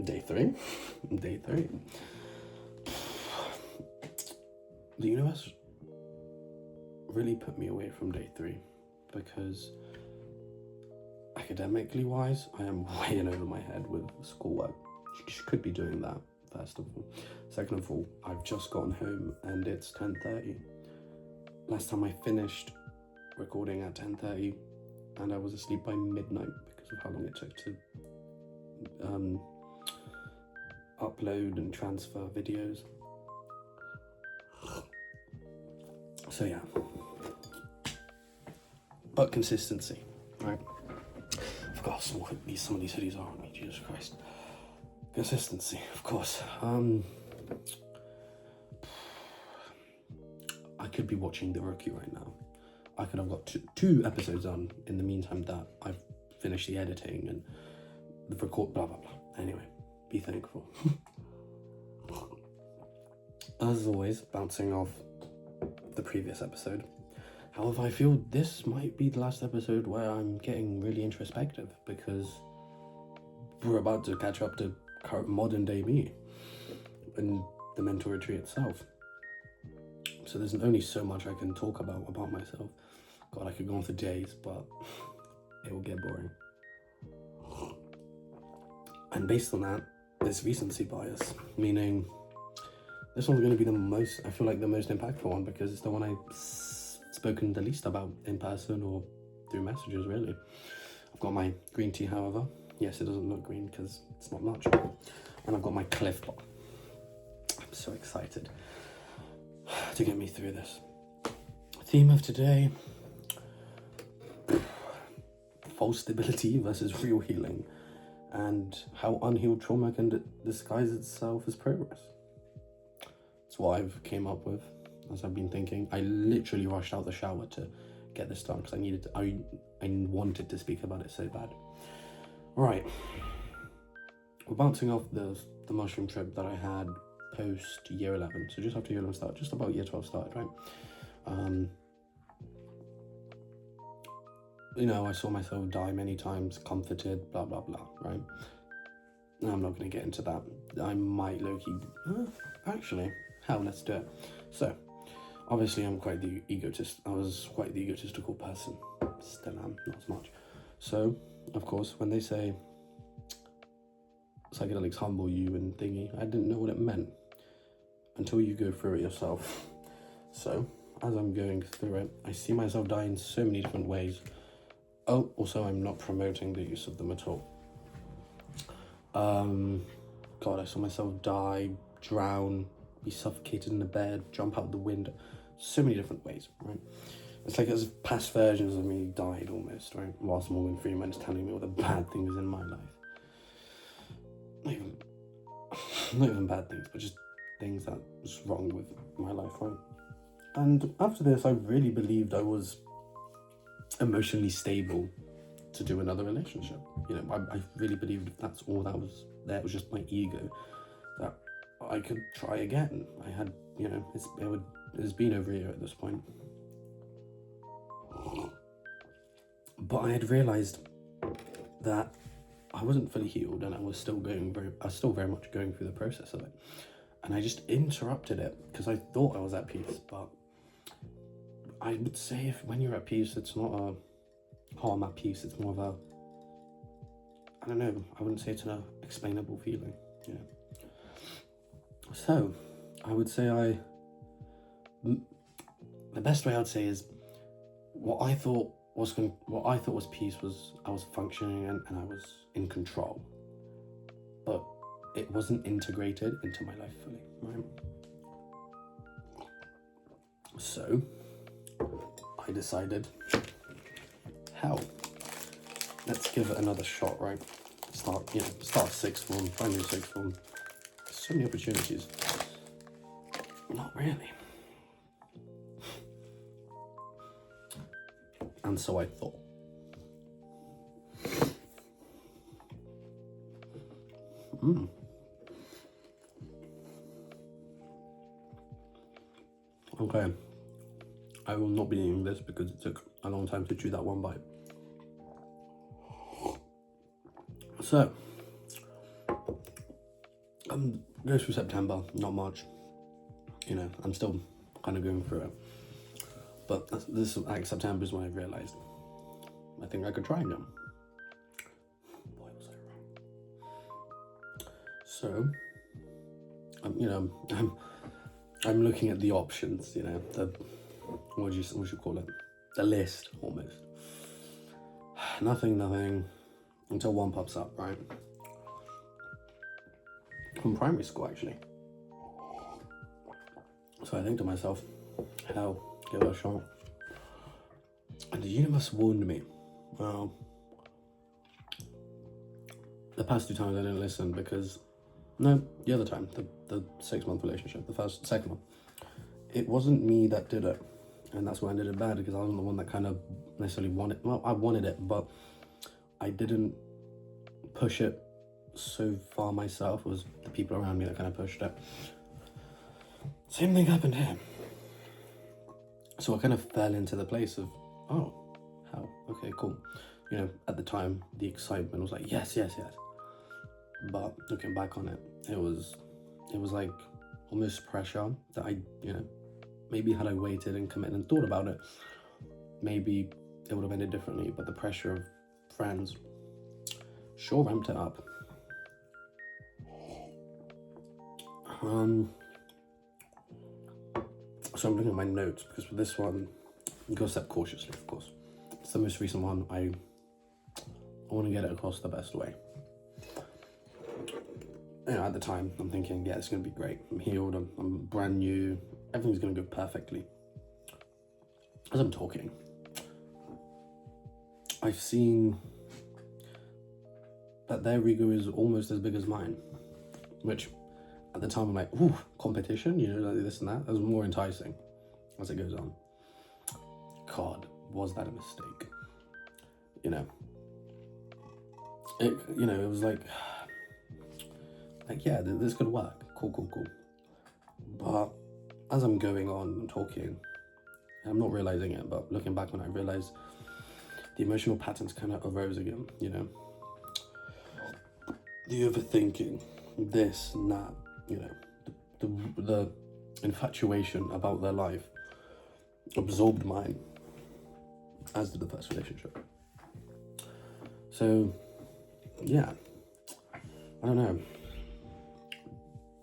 Day three. Day three. The universe really put me away from day three because academically wise, I am way in over my head with schoolwork. She could be doing that, first of all. Second of all, I've just gotten home and it's 10:30. Last time I finished recording at 10:30 and I was asleep by midnight because of how long it took to upload and transfer videos. So yeah, but consistency, right? I forgot how small some of these hoodies are on me, Jesus Christ. Consistency, of course. I could be watching The Rookie right now. I could have got two episodes on in the meantime that I've finished the editing and the record, blah, blah, blah. Anyway, be thankful. As always, bouncing off the previous episode. However, I feel this might be the last episode where I'm getting really introspective because we're about to catch up to current modern day me and the mental retreat itself. So there's only so much I can talk about myself. God, I could go on for days, but it will get boring. And based on that, there's recency bias, meaning this one's going to be the most impactful one because it's the one I've spoken the least about in person or through messages, really. I've got my green tea, however. Yes, it doesn't look green because it's not much. And I've got my Cliff Bar. I'm so excited to get me through this. Theme of today: false stability versus real healing, and how unhealed trauma can disguise itself as progress. That's what I've came up with as I've been thinking. I literally rushed out the shower to get this done because I wanted to speak about it so bad. Right, we're bouncing off the mushroom trip that I had post year 11, so just after year 11 started, just about year 12 started, right? I saw myself die many times, comforted, blah blah blah, right? I'm not going to get into that. I might low-key, actually, let's do it. So, obviously I'm quite the egotist. I was quite the egotistical person. Still am, not as much. So, of course, when they say psychedelics humble you and thingy, I didn't know what it meant until you go through it yourself. So, as I'm going through it, I see myself die in so many different ways. Oh, also, I'm not promoting the use of them at all. God, I saw myself die, drown, be suffocated in the bed, jump out the window. So many different ways, right? It's like as past versions of me died almost, right? Whilst Morgan Freeman's telling me all the bad things in my life. Not even bad things, but just things that was wrong with my life, right? And after this, I really believed I was emotionally stable to do another relationship. I really believed if that's all that was there, it was just my ego, that I could try again. I had, it's been over a year at this point. But I had realised that I wasn't fully healed and I was still very much going through the process of it. And I just interrupted it because I thought I was at peace. But I would say when you're at peace, it's not I'm at peace. It's more of I don't know, I wouldn't say it's an explainable feeling, So, I would say the best way I would say is what I thought was peace was I was functioning and I was in control, but it wasn't integrated into my life fully, right? So I decided, hell, let's give it another shot, right? Start sixth form, primary sixth form. So many opportunities. Not really. And so I thought. Okay. I will not be eating this because it took a long time to chew that one bite. So, Go through September, not much. You know, I'm still kind of going through it. But this, like, September is when I realized I think I could try again. Boy, was I wrong. So, you know, I'm looking at the options, you know, the, what you call it? The list, almost. Nothing, until one pops up, right? From primary school, actually. So I think to myself, hell, give it a shot. And the universe warned me. Well, the past 2 times I didn't listen because, no, the other time, the 6-month relationship, second one, it wasn't me that did it. And that's why I did it bad, because I wasn't the one that kind of necessarily wanted, well, I wanted it, but I didn't push it so far myself. It was the people around me that kind of pushed it. Same thing happened here. So I kind of fell into the place of, oh, how? Okay, cool. You know, at the time, the excitement was like, yes. But looking back on it, it was like almost pressure that I, you know, maybe had I waited and committed and thought about it, maybe it would have ended differently. But the pressure of friends sure ramped it up. So I'm looking at my notes, because for this one, you gotta step cautiously, of course. It's the most recent one. I want to get it across the best way. You know, at the time, I'm thinking, yeah, it's gonna be great. I'm healed. I'm brand new. Everything's gonna go perfectly. As I'm talking, I've seen that their ego is almost as big as mine, which at the time I'm like, ooh, competition, you know, like this and that. That was more enticing as it goes on. God, was that a mistake? You know, it was like, yeah, this could work. Cool. But as I'm going on and talking, I'm not realizing it, but looking back when I realized, the emotional patterns kind of arose again, you know. The overthinking, this and that, you know, the infatuation about their life absorbed mine, as did the first relationship. So, yeah, I don't know.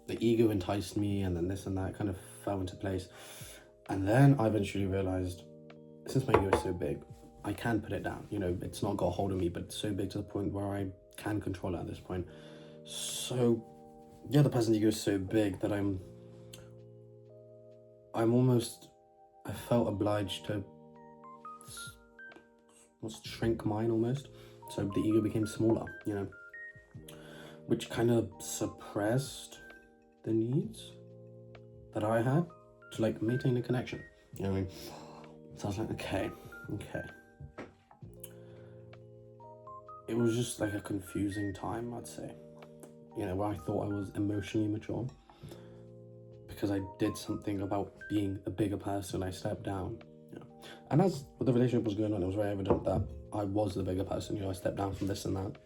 The ego enticed me, and then this and that kind of fell into place. And then I eventually realized, since my ego is so big, I can put it down. You know, it's not got a hold of me, but it's so big to the point where I can control it at this point. So, the other person's ego is so big that I felt obliged to shrink mine almost. So the ego became smaller, you know, which kind of suppressed the needs that I had to, like, maintain a connection. You know what I mean? So I was like, okay. It was just like a confusing time, I'd say. You know, where I thought I was emotionally mature because I did something about being a bigger person. I stepped down, you know. And as the relationship was going on, it was very evident that I was the bigger person. You know, I stepped down from this and that.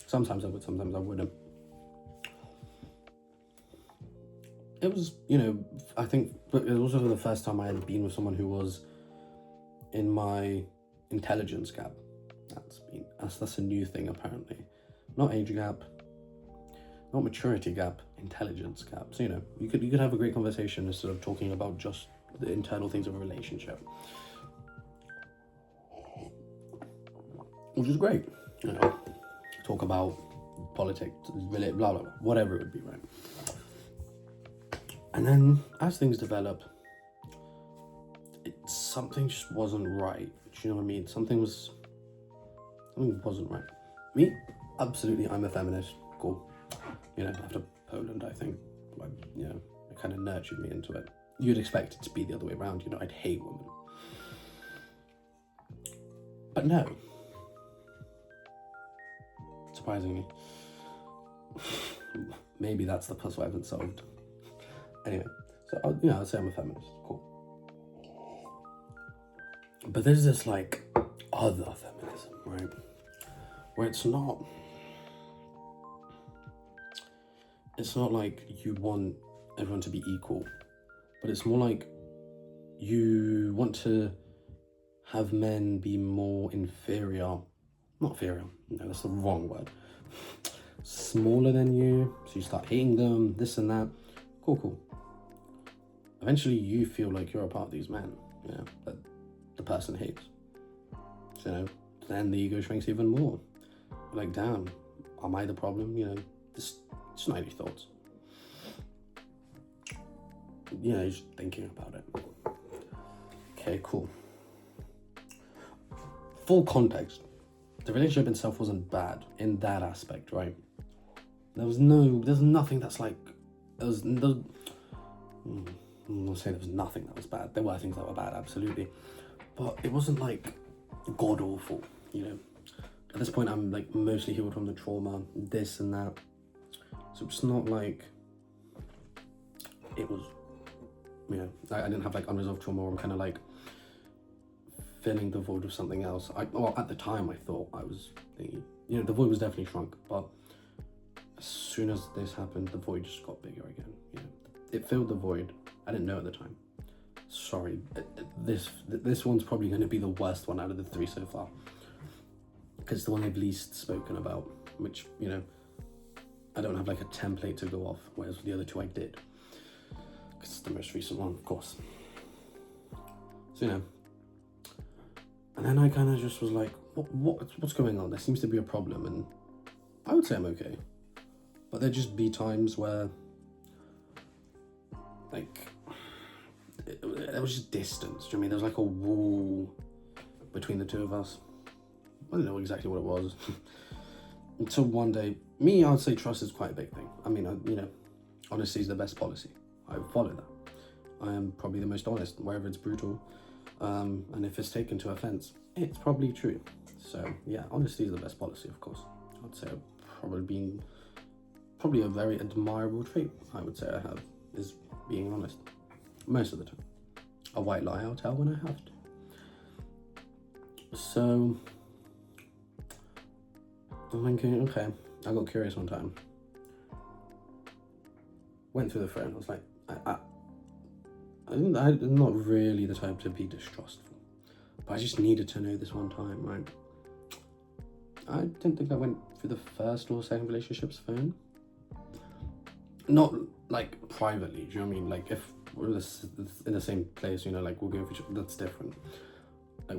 Sometimes I would, sometimes I wouldn't. It was, you know, I think, but it was also the first time I had been with someone who was in my intelligence gap. That's a new thing, apparently. Not age gap, not maturity gap, intelligence gap. So, you know, you could have a great conversation instead of talking about just the internal things of a relationship, which is great. You know, talk about politics, blah blah blah, whatever it would be, right? And then as things develop, something just wasn't right. Do you know what I mean? Something wasn't right. Me, absolutely, I'm a feminist. Cool. You know, after Poland, I think, you know, it kind of nurtured me into it. You'd expect it to be the other way around. You know, I'd hate women. But no. Surprisingly. Maybe that's the puzzle I haven't solved. Anyway, so, I'd say I'm a feminist. Cool. But there's this, like, other feminism, right? Where it's not it's not like you want everyone to be equal, but it's more like you want to have men be more inferior. Not inferior, no, that's the wrong word. Smaller than you, so you start hating them, this and that. Cool. Eventually you feel like you're a part of these men, that the person hates. So, then the ego shrinks even more. You're like, damn, am I the problem? Just not any thoughts. You're just thinking about it. Okay, cool. Full context. The relationship itself wasn't bad in that aspect, right? There's nothing that's like, I'll say there was nothing that was bad. There were things that were bad, absolutely. But it wasn't like god awful, At this point, I'm like mostly healed from the trauma, this and that. So it's not like it was, I didn't have like unresolved trauma, or I'm kind of like filling the void with something else. At the time I thought I was thinking, the void was definitely shrunk, but as soon as this happened, the void just got bigger again. It filled the void. I didn't know at the time. Sorry, this one's probably going to be the worst one out of the 3 so far, because it's the one I've least spoken about, which, I don't have like a template to go off, whereas the other 2 I did, because it's the most recent one, of course. So, and then I kind of just was like, what's going on? There seems to be a problem, and I would say I'm okay. But there'd just be times where, like, there was just distance. Do you know what I mean? There was like a wall between the 2 of us. I don't know exactly what it was. Until one day, I would say trust is quite a big thing. I mean, honesty is the best policy. I follow that. I am probably the most honest, wherever it's brutal. And if it's taken to offense, it's probably true. So yeah, honesty is the best policy, of course. I'd say probably a very admirable trait, I would say I have, is being honest. Most of the time. A white lie I'll tell when I have to. So I'm thinking, okay, I got curious one time. Went through the phone, I was like, I'm not really the type to be distrustful, but I just needed to know this one time, right? I didn't think I went through the first or second relationship's phone. Not like privately, do you know what I mean? Like if we're in the same place, like we'll go for each other, that's different. Like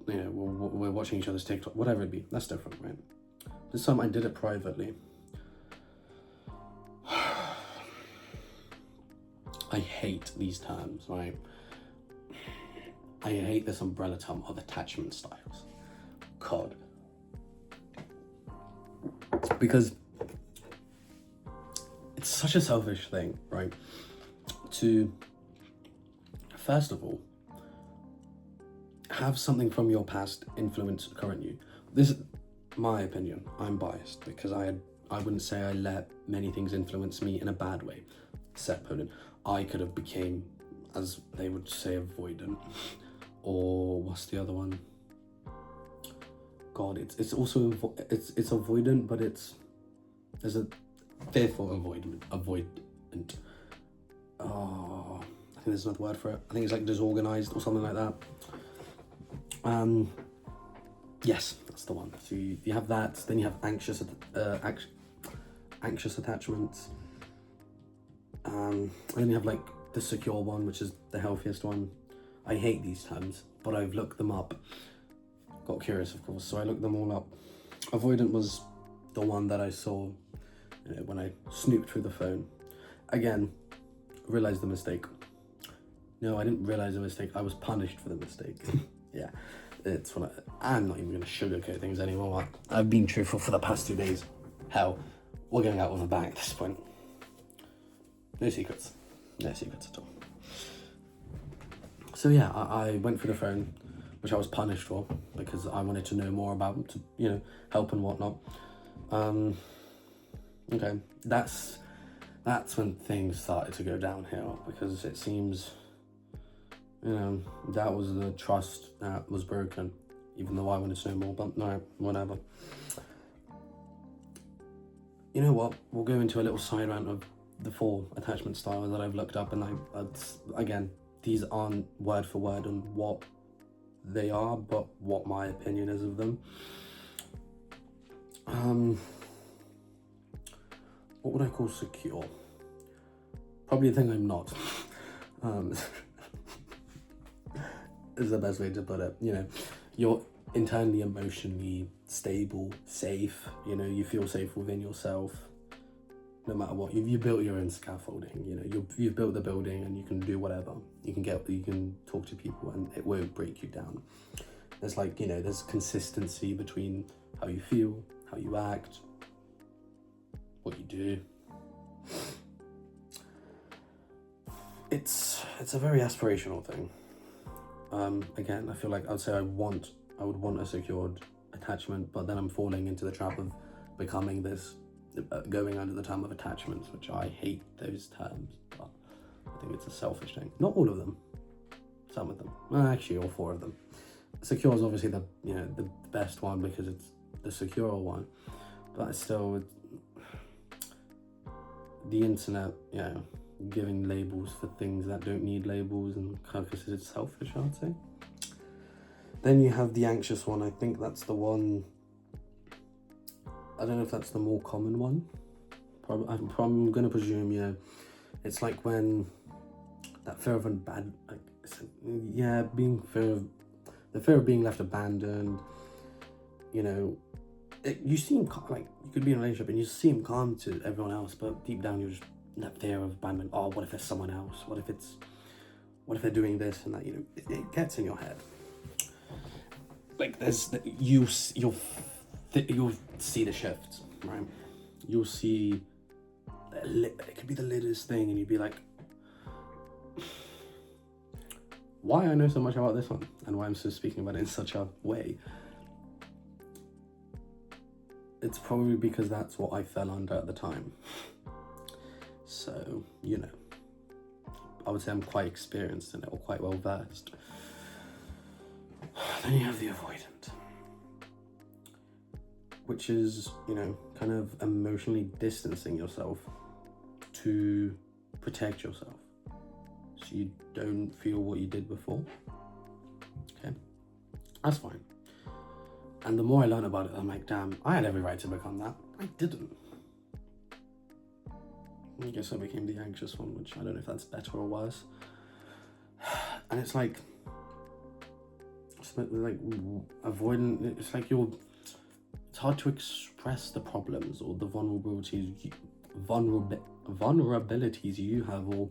we're watching each other's TikTok, whatever it be, that's different, right? This time I did it privately. I hate these terms, right? I hate this umbrella term of attachment styles. God. Because it's such a selfish thing, right? To, first of all, have something from your past influence current you. This is my opinion. I'm biased because I wouldn't say I let many things influence me in a bad way. Except Poland. I could have became, as they would say, avoidant. Or what's the other one? God, it's also it's avoidant, but there's a therefore avoidant. Oh, I think there's another word for it. I think it's like disorganized or something like that. Yes, that's the one. So you have that. Then you have anxious attachments. And then you have like the secure one, which is the healthiest one. I hate these terms, but I've looked them up. Got curious, of course, so I looked them all up. Avoidant was the one that I saw when I snooped through the phone. Again, realized the mistake. No, I didn't realize the mistake. I was punished for the mistake. Yeah, it's when I'm not even going to sugarcoat things anymore. I've been truthful for the past 2 days. Hell, we're going out with a bang at this point. No secrets. No secrets at all. So yeah, I went through the phone, which I was punished for because I wanted to know more about, help and whatnot. Okay, that's when things started to go downhill because it seems, that was the trust that was broken, even though I wanted to know more, but no, whatever. you know what? We'll go into a little side rant of the 4 attachment styles that I've looked up, and again, these aren't word for word on what they are, but what my opinion is of them. What would I call secure? Probably a thing I'm not. Is the best way to put it. You know, you're internally, emotionally stable, safe. You know, you feel safe within yourself. No matter what, you built your own scaffolding. You know, you've built the building, and you can do whatever. You can talk to people, and it won't break you down. There's like, you know, there's consistency between how you feel, how you act, what you do. It's a very aspirational thing. Again, I feel like I would want a secured attachment, but then I'm falling into the trap of becoming this, going under the term of attachments, which I hate those terms, but I think it's a selfish thing. Not all of them, some of them. Well, actually, all 4 of them. Secure is obviously the best one because it's the secure one, but still, the internet, giving labels for things that don't need labels and kind of considered selfish, I'd say. Then you have the anxious one. I think that's the one. I don't know if that's the more common one. I'm gonna presume, it's like when that fear of the fear of being left abandoned. You know, you seem like you could be in a relationship and you seem calm to everyone else, but deep down you're just that fear of abandonment. Oh, what if there's someone else? What if they're doing this and that? You know, it gets in your head. Like you'll see the shifts, right? You'll see it could be the littlest thing, and you'd be like, why I know so much about this one and why I'm still speaking about it in such a way. It's probably because that's what I fell under at the time. So, you know, I would say I'm quite experienced in it, or quite well versed. Then you have the avoidant, which is, kind of emotionally distancing yourself to protect yourself, so you don't feel what you did before. Okay, that's fine. And the more I learn about it, I'm like, damn, I had every right to become that. I didn't. I guess I became the anxious one, which I don't know if that's better or worse. And it's like avoidant. It's like it's hard to express the problems or the vulnerabilities you have, or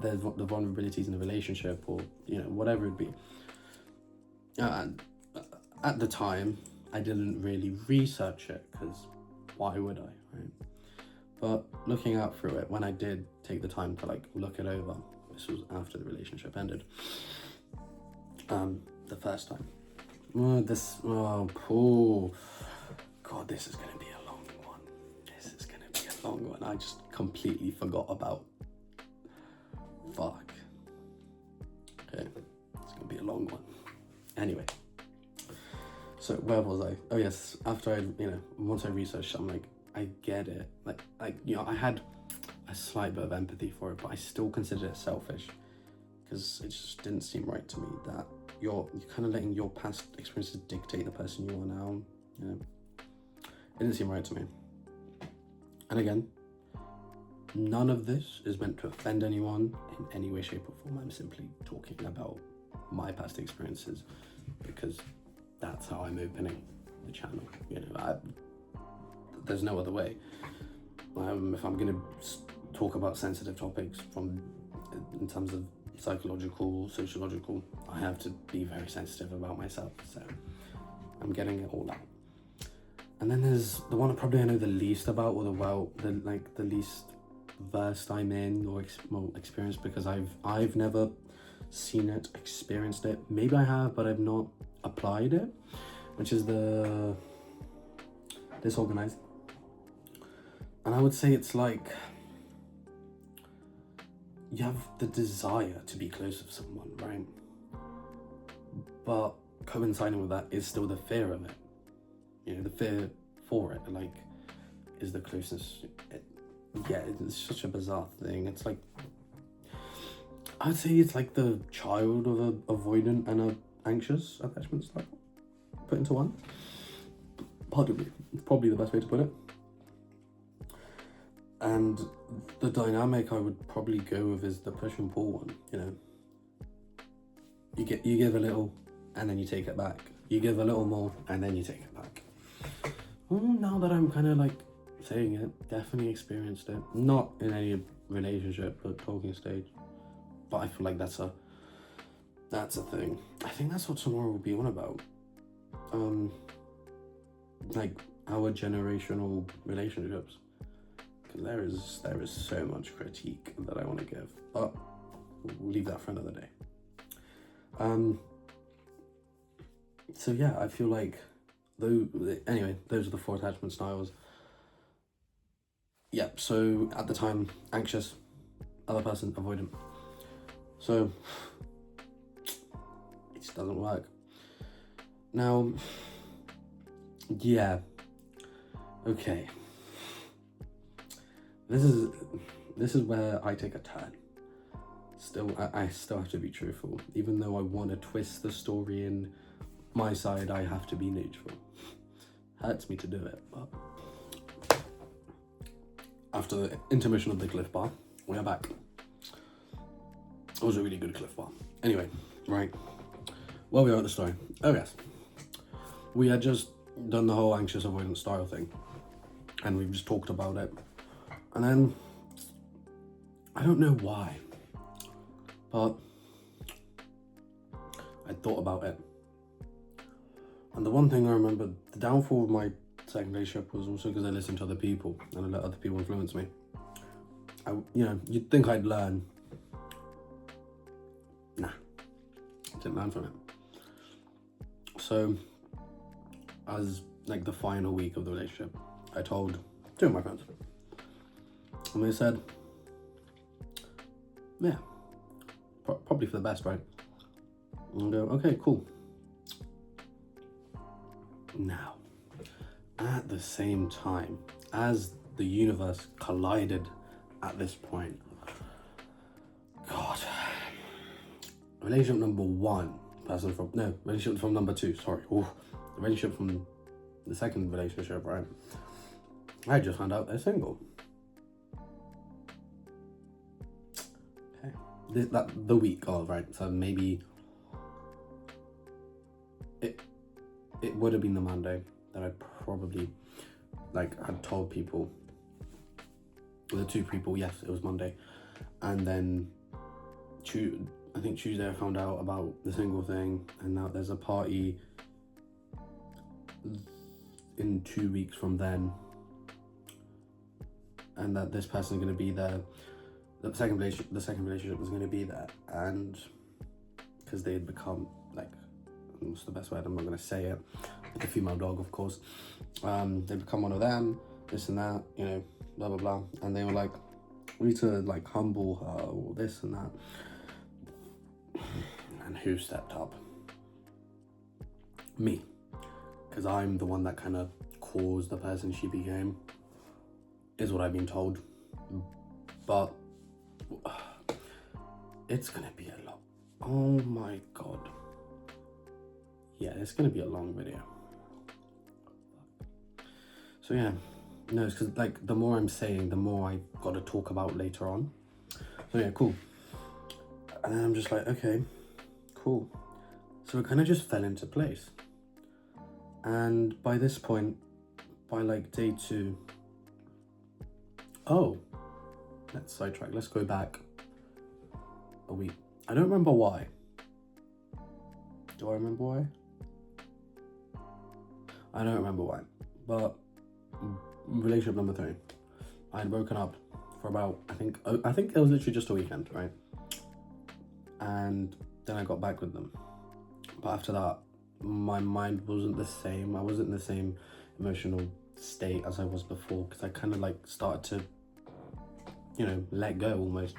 the vulnerabilities in a relationship, or whatever it be. At the time, I didn't really research it, because why would I, right? But looking out through it, when I did take the time to look it over, this was after the relationship ended. The first time. God, this is gonna be a long one. I just completely forgot about. Fuck. Okay, it's gonna be a long one. Anyway. So where was I? Oh yes, after once I researched, I'm like, I get it. I had a slight bit of empathy for it, but I still considered it selfish, because it just didn't seem right to me that you're kind of letting your past experiences dictate the person you are now. It didn't seem right to me. And again, none of this is meant to offend anyone in any way, shape, or form. I'm simply talking about my past experiences, because that's how I'm opening the channel. There's no other way. If I'm going to talk about sensitive topics in terms of psychological, sociological, I have to be very sensitive about myself. So I'm getting it all out. And then there's the one probably I know the least about, or the least versed I'm in or experienced, because I've never seen it, experienced it. Maybe I have, but I've not applied it, which is the disorganized. And I would say it's like you have the desire to be close with someone, right? But coinciding with that is still the fear of it. The fear for it. is the closeness. It's such a bizarre thing. It's like, I'd say it's like the child of a avoidant and a anxious attachment style put into one. Pardon me, probably the best way to put it. And the dynamic I would probably go with is the push and pull one. You know, you give a little, and then you take it back. You give a little more, and then you take it back. Now that I'm kind of like saying it, definitely experienced it. Not in any relationship, but talking stage. But I feel like that's a thing. I think that's what tomorrow will be on about. Like our generational relationships. Because there is so much critique that I want to give, but we'll leave that for another day. So yeah, I feel like those are the 4 attachment styles. Yeah, so at the time, anxious, other person, avoidant. So it just doesn't work. Now, yeah, okay. This is where I take a turn. Still, I still have to be truthful. Even though I want to twist the story in my side, I have to be neutral. Hurts me to do it, but after the intermission of the Cliff Bar, we are back. It was a really good Cliff Bar. Anyway, right, where we are at the story. Oh yes, we had just done the whole anxious avoidance style thing, and we've just talked about it. And then, I don't know why, but I thought about it. And the one thing I remember, the downfall of my second relationship was also because I listened to other people and I let other people influence me. You'd think I'd learn. Nah, didn't learn from it. So, as like the final week of the relationship, I told 2 of my friends. And they said, yeah, probably for the best, right? And I go, okay, cool. Now, at the same time, as the universe collided at this point, God, relationship number 1, relationship from number 2, sorry. Ooh, the relationship from the second relationship, right? I just found out they're single. The week of, right? So maybe it would have been the Monday that I probably had told people, the 2 people, yes, it was Monday. And then I think Tuesday I found out about the single thing, and now there's a party in 2 weeks from then, and that this person's going to be there. The second relationship was going to be there, and because they had become what's the best word? I'm not going to say it. Like a female dog, of course. They become one of them. This and that, blah blah blah. And they were like, we need to humble her, or this and that. And who stepped up? Me, because I'm the one that kind of caused the person she became. Is what I've been told, but. It's gonna be a lot. Oh my god. Yeah, it's gonna be a long video. So yeah, no, it's because the more I'm saying, the more I gotta talk about later on. So yeah, cool. And then I'm just like, okay, cool. So it kind of just fell into place. And by this point, by day 2, let's sidetrack. Let's go back a week. I don't remember why. Do I remember why? I don't remember why. But relationship number 3, I had broken up for about, I think it was literally just a weekend, right? And then I got back with them. But after that, my mind wasn't the same. I wasn't in the same emotional state as I was before, because I kind of started to let go almost.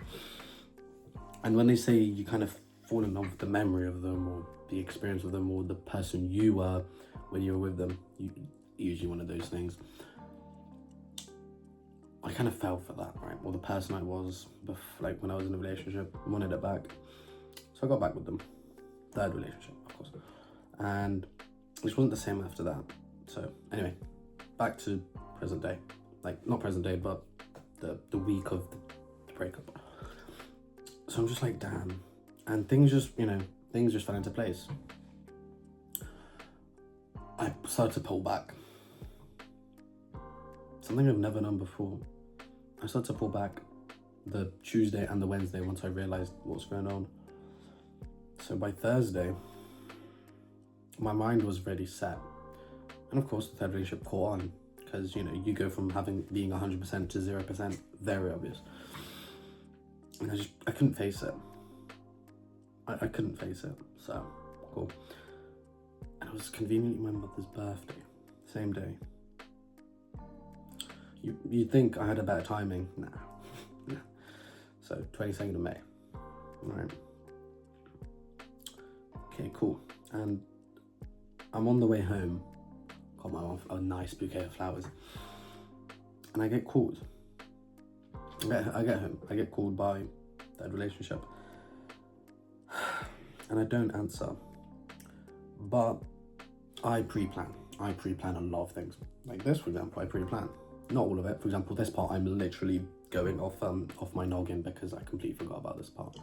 And when they say you kind of fall in love with the memory of them, or the experience of them, or the person you were when you were with them, usually one of those things. kind of fell for that, right? Well, the person I was, like when I was in a relationship, wanted it back. So I got back with them. Third relationship, of course. And which wasn't the same after that. So anyway, back to present day. Like, not present day, but the week of the breakup. So I'm just like, damn. And things just fell into place. I started to pull back. Something I've never done before. I started to pull back the Tuesday and the Wednesday once I realized what's going on. So by Thursday, my mind was already set. And of course, the third relationship caught on. Because, you go from being 100% to 0%, very obvious. And I couldn't face it. I couldn't face it, so cool. And it was conveniently my mother's birthday, same day. You'd think I had a better timing. Nah. So 22nd of May, right? Okay, cool. And I'm on the way home. Got my mom a nice bouquet of flowers, and I get called. I get home. I get called by that relationship, and I don't answer. But I pre-plan. I pre-plan a lot of things. Like this, for example, I pre-plan. Not all of it. For example, this part I'm literally going off my noggin because I completely forgot about this part.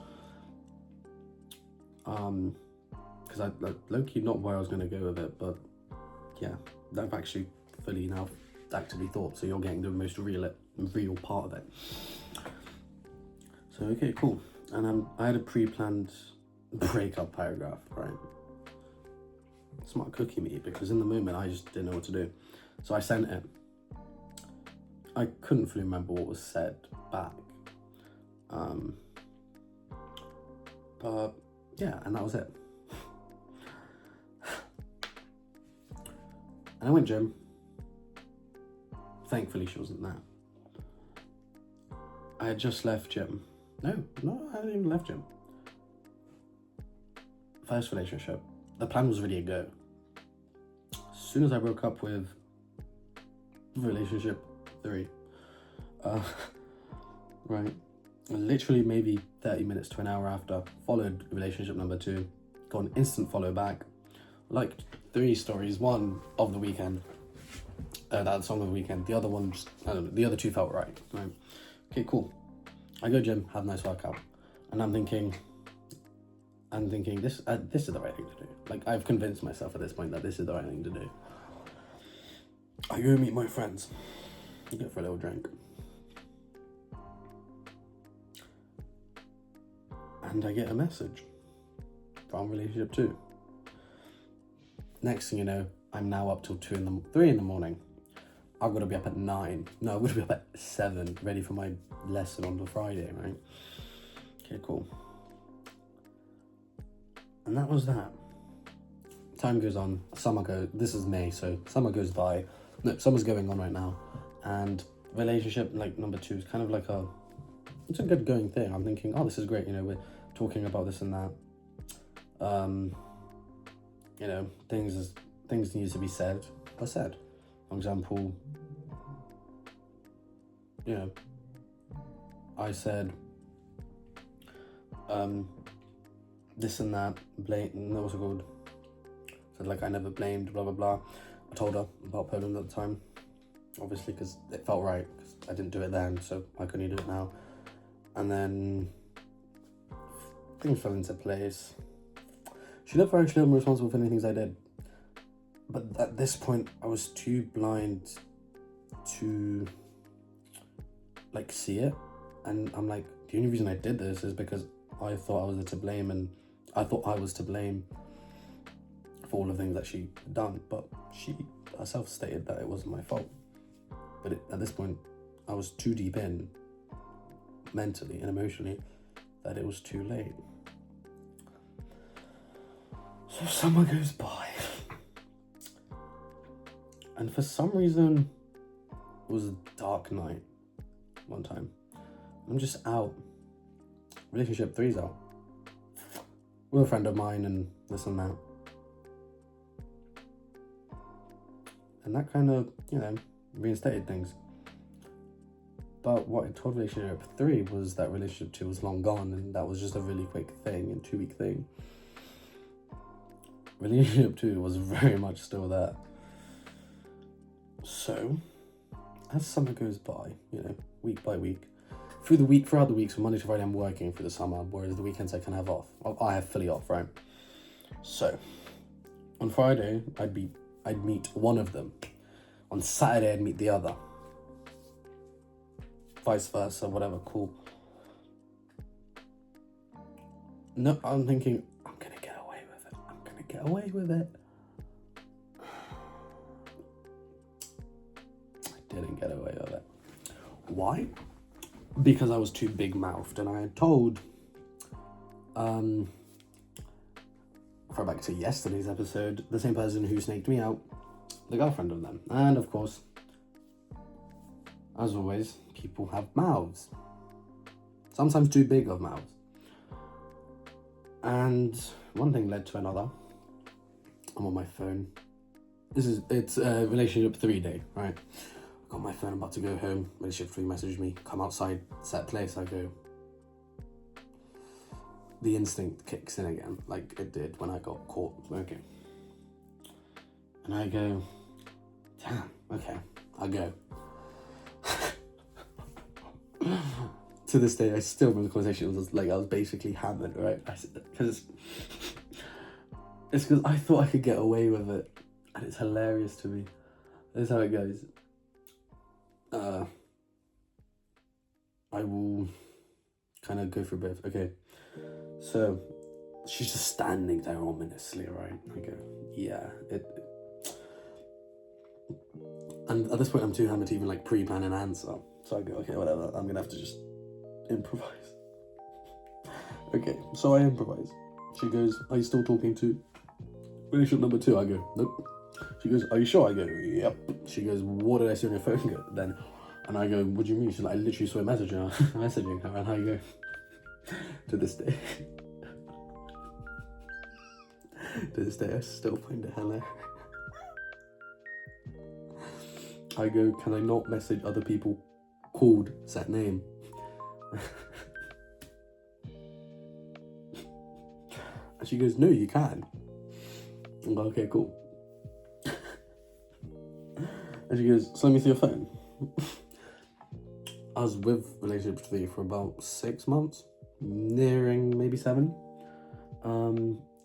Because I low-key not where I was going to go with it, but yeah, I've actually fully now actively thought, so you're getting the most real part of it. So okay, cool. And I had a pre-planned breakup paragraph, right? Smart cookie me, because in the moment I just didn't know what to do. So I sent it. I couldn't fully remember what was said back. But yeah, and that was it. And I went gym. Thankfully she wasn't there. I had just left gym. No, I hadn't even left gym. First relationship. The plan was really a go. As soon as I broke up with relationship 3, right, literally maybe 30 minutes to an hour after, followed relationship number 2, got an instant follow back, like 3 stories, one of the weekend, that song of the weekend, the other one, I don't know, the other 2 felt right? Okay, cool. I go gym, have a nice workout, and I'm thinking this is the right thing to do. Like, I've convinced myself at this point that this is the right thing to do. I go meet my friends, go for a little drink, and I get a message from relationship 2. Next thing you know, I'm now up till 3 in the morning. I've got to be up at 9. No, I've got to be up at 7, ready for my lesson on the Friday, right? Okay, cool. And that was that. Time goes on, this is May, so summer goes by. No, summer's going on right now. And relationship, like, number 2 is kind of like it's a good going thing. I'm thinking, oh, this is great, we're talking about this and that. Things need to be said are said. For example, I said, this and that, what's it called? Said, like, I never blamed, blah, blah, blah. I told her about Poland at the time, obviously, because it felt right, because I didn't do it then, so why couldn't you do it now? And then things fell into place. She never actually held me responsible for any things I did. But at this point, I was too blind to, like, see it. And I'm like, the only reason I did this is because I thought I was to blame, and I thought I was to blame for all the things that she had done. But she herself stated that it wasn't my fault. But at this point, I was too deep in, mentally and emotionally, that it was too late. So summer goes by. And for some reason, it was a dark night one time. I'm just out. Relationship 3's out. With a friend of mine and this and that. And that kind of, reinstated things. But what I told relationship 3 was that relationship 2 was long gone, and that was just a really quick thing, and 2-week thing. Relationship 2 was very much still there. So, as summer goes by, week by week, throughout the week, so Monday to Friday I'm working through the summer, whereas the weekends I can have off. I have fully off, right? So, on Friday, I'd meet one of them. On Saturday, I'd meet the other. Vice versa, whatever, cool. No, I'm thinking, I'm gonna get away with it. I didn't get away with it. Why? Because I was too big-mouthed, and I had told, refer back to yesterday's episode, the same person who snaked me out, the girlfriend of them. And of course, as always, people have mouths. Sometimes too big of mouths. And one thing led to another. I'm on my phone. It's relationship 3 day, right? I got my phone, I'm about to go home. Relationship 3 messaged me, come outside, set place. I go. The instinct kicks in again, like it did when I got caught smoking. And I go, damn, okay, I'll go. To this day, I still remember the conversation. It was like I was basically hammered, right? Because I thought I could get away with it, and it's hilarious to me. This is how it goes. I will kind of go through both. Okay, so she's just standing there ominously, right? I go, yeah, and at this point, I'm too hammered to even like pre-plan an answer. So I go, okay, whatever. I'm gonna have to just improvise. Okay, so I improvise. She goes, are you still talking to relationship number 2? I go, nope. She goes, are you sure? I go, yep. She goes, what did I see on your phone then? And I go, what do you mean? She's like, I literally saw a messaging her. And I go, to this day, I still find it hilarious. I go, can I not message other people called set name? And she goes, no, you can. I'm like, okay, cool. And she goes, so let me see your phone. I was with relationship 3 for about 6 months, nearing maybe 7.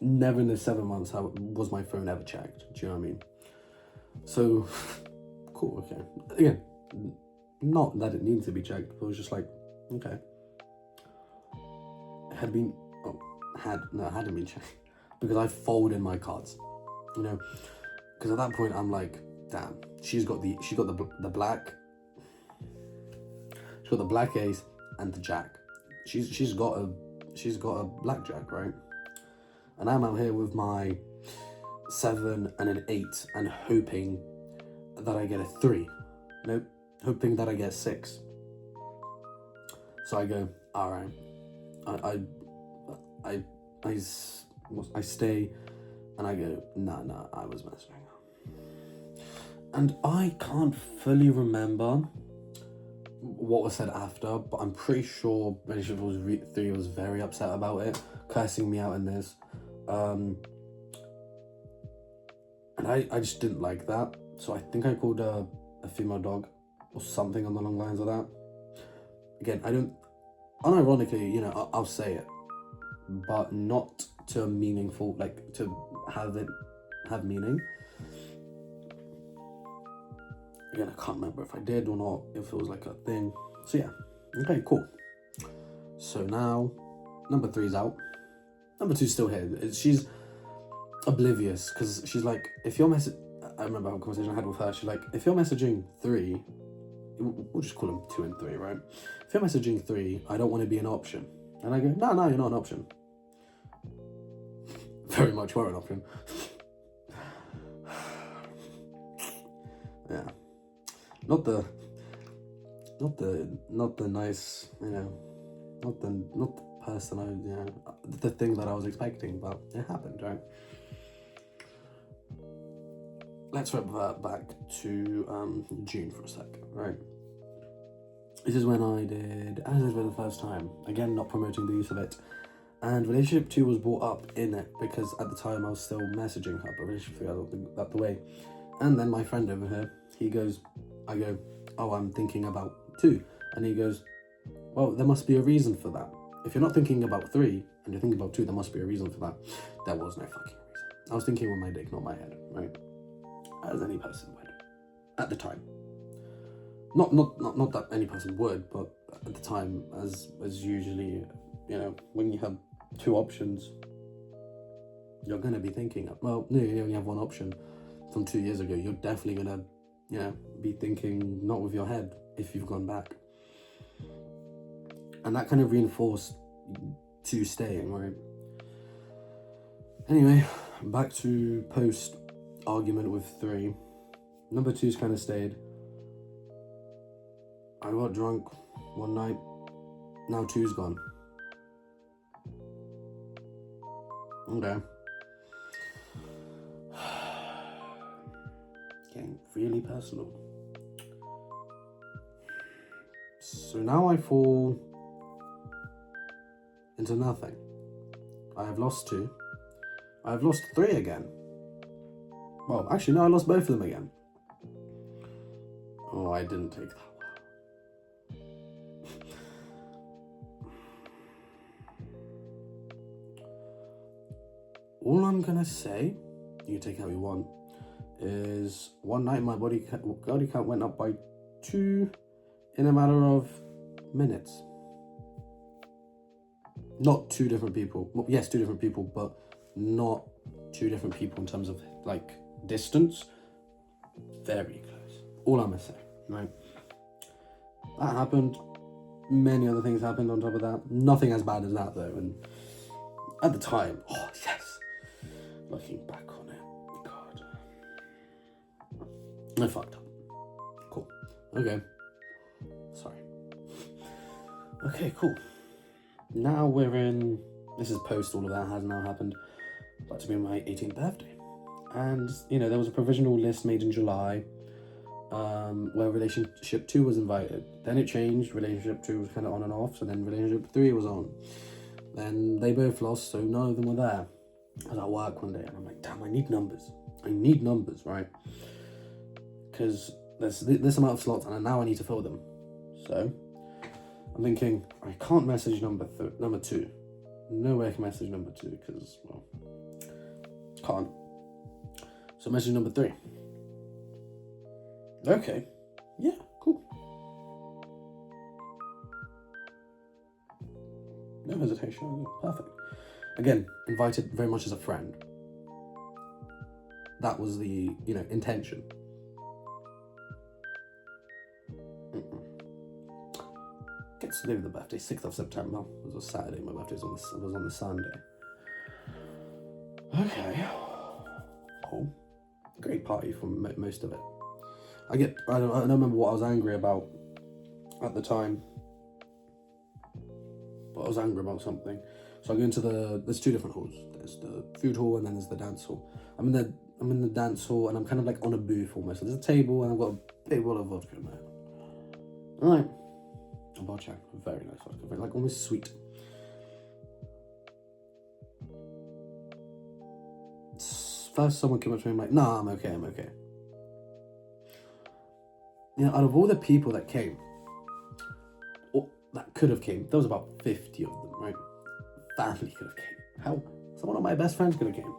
Never in the 7 months was my phone ever checked. Do you know what I mean? So, cool, okay. Again, not that it needed to be checked, but it was just like, okay. It hadn't been checked. Because I folded my cards, because at that point I'm like, damn, she's got the black, ace and the jack. She's got a blackjack, right? And I'm out here with my 7 and an 8 and hoping that I get a 3. Nope, hoping that I get 6. So I go, all right. I stay, and I go, nah, I was messing up. And I can't fully remember what was said after, but I'm pretty sure relationship 3 was very upset about it, cursing me out in this. And I just didn't like that. So I think I called her a female dog or something on the long lines of that. Again, unironically, I'll say it, but not to a meaningful, like to have meaning. Again, I can't remember if I did or not, if it was like a thing. So yeah, okay, cool. So now, number 3's out. Number 2's still here. She's oblivious, because she's like, if you're I remember a conversation I had with her, she's like, if you're messaging 3, we'll just call them 2 and 3, right? If you're messaging 3, I don't want to be an option. And I go, no, you're not an option. Very much were an option. Yeah. Not the nice, not the person the thing that I was expecting, but it happened, right? Let's revert back to June for a sec, right? This is when I did As Is for the first time. Again, not promoting the use of it. And relationship 2 was brought up in it because at the time I was still messaging her, but relationship 3 I don't think that the way. And then my friend over here, I go, oh, I'm thinking about 2. And he goes, well, there must be a reason for that. If you're not thinking about 3 and you're thinking about 2, there must be a reason for that. There was no fucking reason. I was thinking with my dick, not my head, right? As any person would. At the time. Not that any person would, but at the time, as usually, you know, when you have 2 options, you're gonna be thinking, well, no, you only have 1 option from 2 years ago. You're definitely gonna, you know, be thinking not with your head if you've gone back. And that kind of reinforced 2 staying, right? Anyway, back to post argument with 3. Number 2's kind of stayed. I got drunk one night. Now 2's gone. Okay. Getting really personal. So now I fall into nothing. I have lost 2. I have lost 3 again. Well, actually, no, I lost both of them again. Oh, I didn't take that well. All I'm gonna say, you take how you want, is one night my body count went up by 2 in a matter of minutes. Not 2 different people. Well, yes, 2 different people, but not 2 different people in terms of like distance. Very close. All I'm gonna say, right? That happened. Many other things happened on top of that. Nothing as bad as that though. And at the time, oh yes. Looking back on it, God, I fucked up. Cool. Okay. Sorry. Okay, cool. Now we're in. This is post all of that has now happened. About to be my 18th birthday. And, you know, there was a provisional list made in July where relationship 2 was invited. Then it changed. Relationship 2 was kind of on and off. So then relationship 3 was on. Then they both lost, so none of them were there. I was at work one day and I'm like, damn, I need numbers. Right? Because there's this amount of slots and now I need to fill them. So I'm thinking, I can't message number 2. No way I can message number 2 because, well, can't. So message number 3. Okay. Yeah, cool. No hesitation. Perfect. Again, invited very much as a friend. That was the, you know, intention. Gets to live the birthday, 6th of September. It was a Saturday. My birthday was on the Sunday. Okay. Cool. Great party for most of it. I don't remember what I was angry about at the time. But I was angry about something. So I go into there's 2 different halls. There's the food hall and then there's the dance hall. I'm in the dance hall and I'm kind of like on a booth almost. So there's a table and I've got a big bottle of vodka in there. Alright. A vodka, very nice vodka, very, like almost sweet. First someone came up to me and I'm like, nah, I'm okay. You know, out of all the people that came, or that could have came, there was about 50 of them, right? Family could have came. Hell, some of my best friends could have came.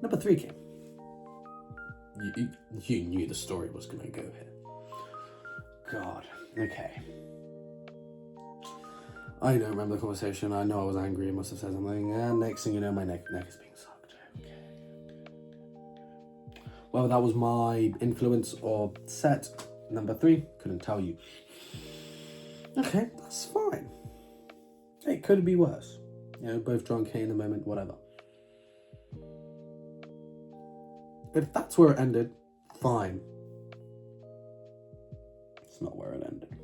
Number 3 came. You knew the story was going to go here. God, okay. I don't remember the conversation. I know I was angry. I must have said something. And next thing you know, my neck is being sucked. Okay. Well, that was my influence or set. Number 3, couldn't tell you. Okay, that's fine. It could be worse. You know, both drunk, hating the moment, whatever. If that's where it ended, fine. It's not where it ended.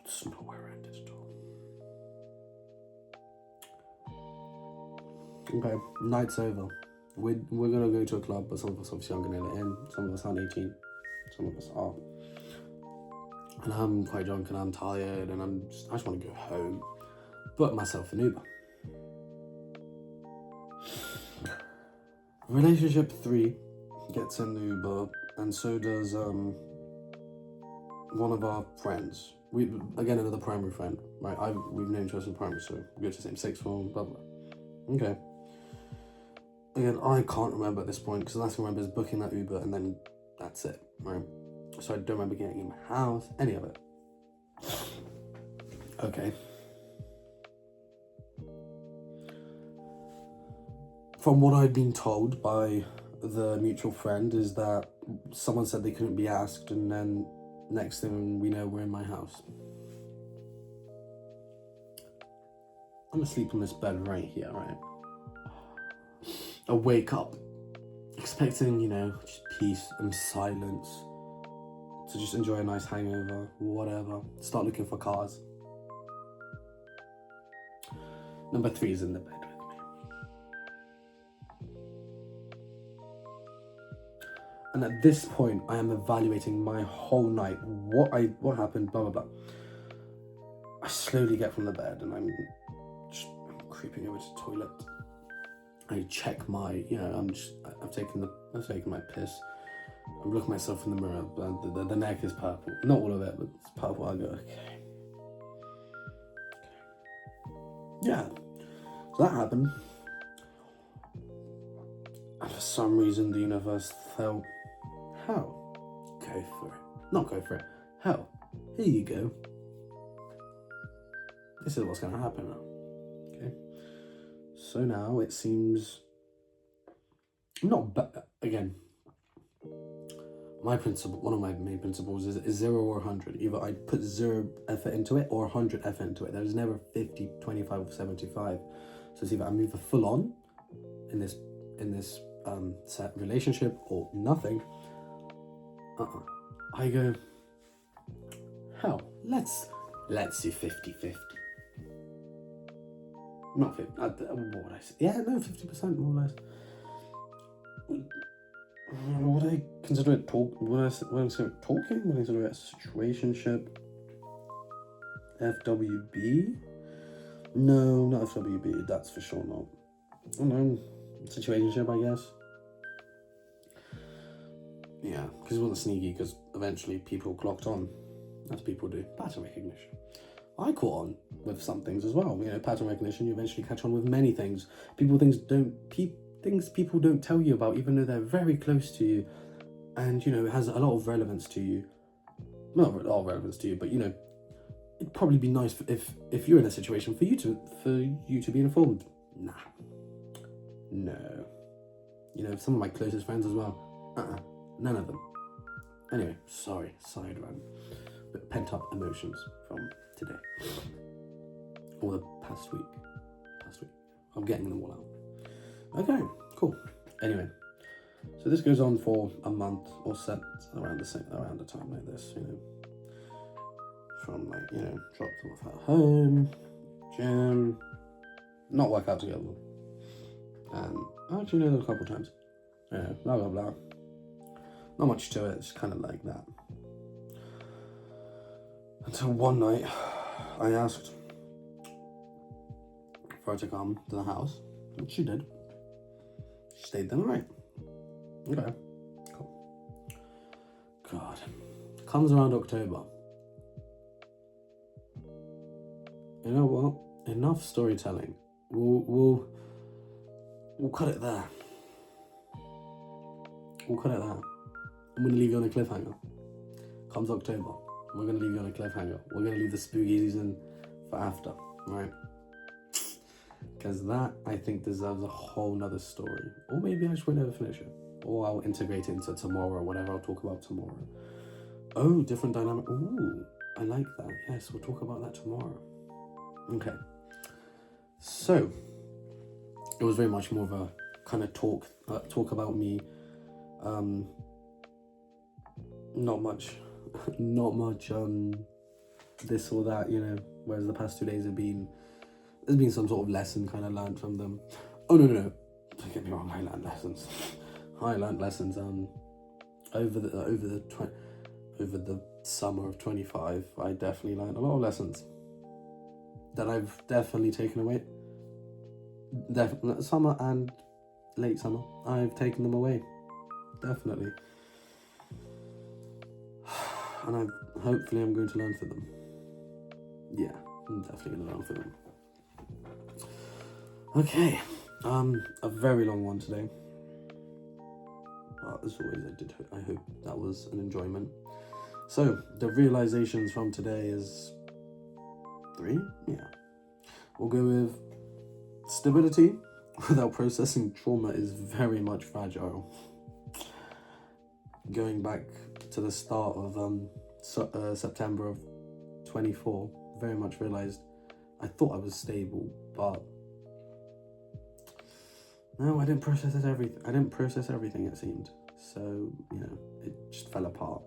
It's not where it ended at all. Okay, night's over. we're gonna go to a club, but some of us obviously aren't gonna let in. Some of us aren't 18. Some of us are. And I'm quite drunk and I'm tired and I just want to go home. Book myself an Uber. Relationship 3 gets in the Uber, and so does one of our friends. Again, another primary friend, right? We've known each other since primary, so we go to the same sixth form, blah blah. Okay. Again, I can't remember at this point, because the last thing I remember is booking that Uber, and then that's it, right? So I don't remember getting in my house, any of it. Okay. From what I've been told by the mutual friend is that someone said they couldn't be asked, and then next thing we know, we're in my house. I'm asleep on this bed right here, right? I wake up expecting, just peace and silence, to just enjoy a nice hangover, whatever. Start looking for cars. Number 3 is in the bed with me. And at this point, I am evaluating my whole night, what happened, blah, blah, blah. I slowly get from the bed and I'm creeping over to the toilet. I check my, I've taken my piss. I'm looking at myself in the mirror, but the neck is purple. Not all of it, but it's purple. I go, okay. Yeah, so that happened. And for some reason, the universe felt, hell, go for it. Not go for it. Hell, here you go. This is what's going to happen now. Okay. So now it seems again. My principle, one of my main principles is 0 or 100. Either I put 0 effort into it or 100 effort into it. There's never 50, 25, or 75. So it's either I'm either full on in this set relationship or nothing. I go, hell, let's do 50-50. Not 50. What would I say? Yeah, no, 50% more or less. Would I consider it talking? Would I consider it talking? Would I consider it a situationship? FWB? No, not FWB. That's for sure not. I don't know. Situationship, I guess. Yeah, because it wasn't sneaky, because eventually people clocked on, as people do. Pattern recognition. I caught on with some things as well. Pattern recognition, you eventually catch on with many things. Things people don't tell you about, even though they're very close to you, and it has a lot of relevance to you. Not a lot of relevance to you, but it'd probably be nice if you're in a situation for you to be informed. Nah, no. Some of my closest friends as well. None of them. Anyway, sorry, side rant. But pent up emotions from today or the past week. I'm getting them all out. Okay, cool. Anyway, so this goes on for a month or so, around the time like this, from drop them off at home, gym, not work out together, and actually there's a couple times, blah blah blah. Not much to it. It's kind of like that. Until one night, I asked for her to come to the house, and she did. She stayed the night. Okay, cool. God, comes around October. You know what? Enough storytelling. We'll cut it there. I'm gonna leave you on a cliffhanger. Comes October, we're gonna leave you on a cliffhanger. We're gonna leave the spooky season for after, right? Because that, I think, deserves a whole nother story. Or maybe I just won't ever finish it. Or I'll integrate it into tomorrow, whatever I'll talk about tomorrow. Oh, different dynamic. Ooh, I like that. Yes, we'll talk about that tomorrow. Okay. So, it was very much more of a kind of talk about me. Not much this or that, whereas the past 2 days there's been some sort of lesson kind of learned from them. Oh no, don't get me wrong, I learned lessons. I learned lessons over the summer of 25. I definitely learned a lot of lessons that I've definitely taken away. Summer and late summer, I've taken them away, definitely. And hopefully I'm going to learn for them. Yeah, I'm definitely going to learn for them. Okay, a very long one today. But as always, I hope that was an enjoyment. So, the realizations from today is 3? Yeah. We'll go with stability without processing trauma is very much fragile. Going back to the start of September of 24, very much realized I thought I was stable, but no, I didn't process everything, it seemed. So, it just fell apart.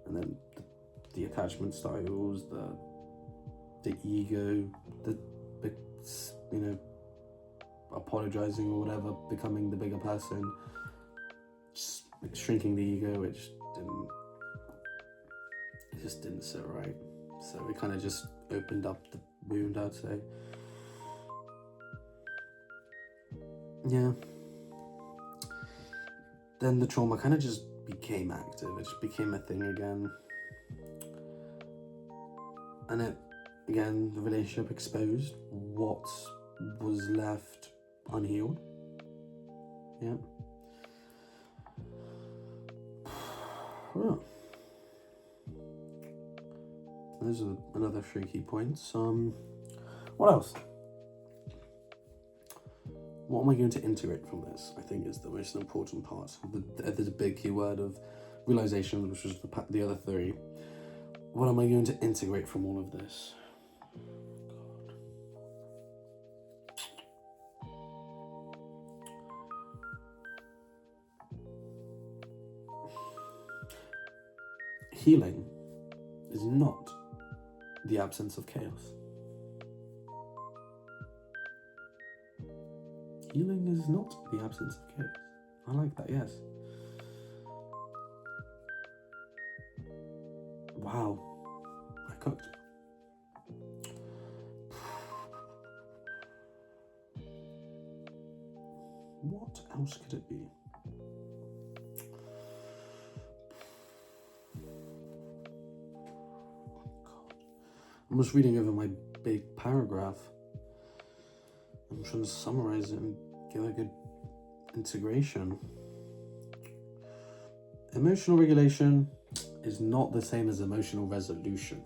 And then the attachment styles, the ego, the apologizing or whatever, becoming the bigger person, just shrinking the ego, it just didn't sit right. So it kind of just opened up the wound, I'd say. Yeah. Then the trauma kind of just became active. It just became a thing again. And the relationship exposed what was left unhealed. Yeah. Well, those are another 3 key points. What else? What am I going to integrate from this? I think is the most important part. There's a big keyword of realization, which was the other 3. What am I going to integrate from all of this? Healing is not the absence of chaos. Healing is not the absence of chaos. I like that, yes. Wow, I cooked. What else could it be? I'm just reading over my big paragraph. I'm trying to summarize it and give a good integration. Emotional regulation is not the same as emotional resolution.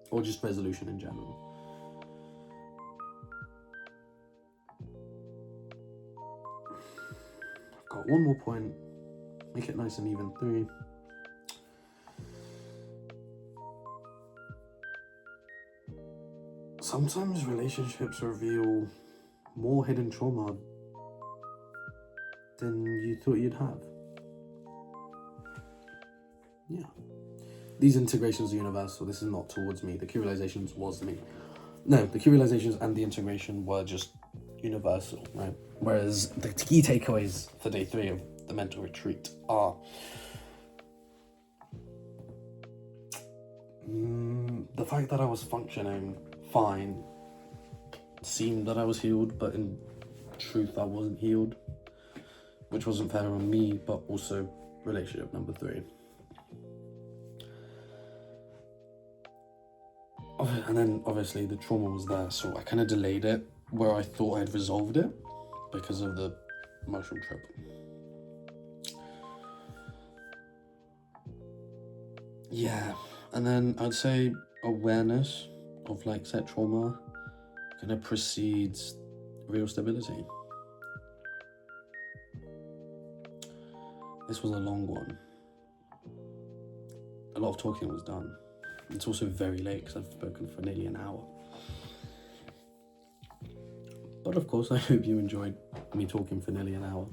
Or just resolution in general. I've got one more point. Make it nice and even. 3. Sometimes relationships reveal more hidden trauma than you thought you'd have. Yeah. These integrations are universal. This is not towards me. The key realizations was me. No, the key realizations and the integration were just universal, right? Whereas the key takeaways for day 3 of the mental retreat are the fact that I was functioning fine, seemed that I was healed, but in truth I wasn't healed, which wasn't fair on me, but also relationship number 3. And then obviously the trauma was there, so I kind of delayed it where I thought I'd resolved it because of the emotional trip. Yeah, and then I'd say awareness of set trauma kind of precedes real stability. This was a long one. A lot of talking was done. It's also very late because I've spoken for nearly an hour. But of course, I hope you enjoyed me talking for nearly an hour.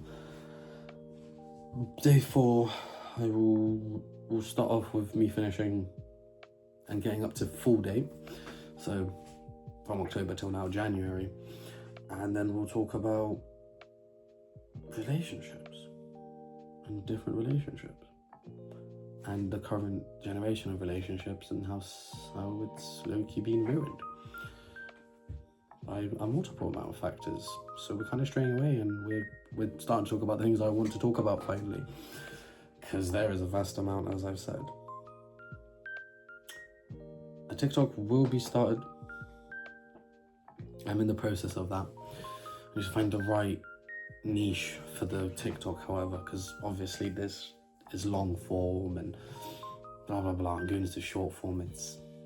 Day 4, we'll start off with me finishing and getting up to full date. So from October till now, January. And then we'll talk about relationships and different relationships and the current generation of relationships and how it's low-key being ruined by a multiple amount of factors. So we're kind of straying away, and we're starting to talk about things I want to talk about finally, because there is a vast amount, as I've said. A TikTok will be started. I'm in the process of that. I need to find the right niche for the TikTok, however, because obviously this is long form and blah blah blah, and going into short form,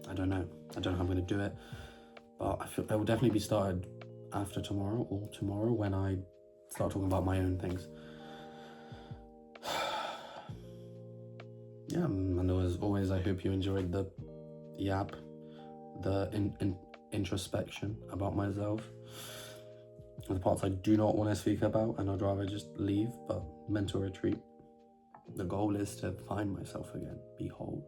I don't know how I'm going to do it, but I feel it will definitely be started after tomorrow or tomorrow when I start talking about my own things. Yeah, and as always, I hope you enjoyed the app, the introspection about myself, the parts I do not want to speak about and I'd rather just leave, but mental retreat. The goal is to find myself again, be whole.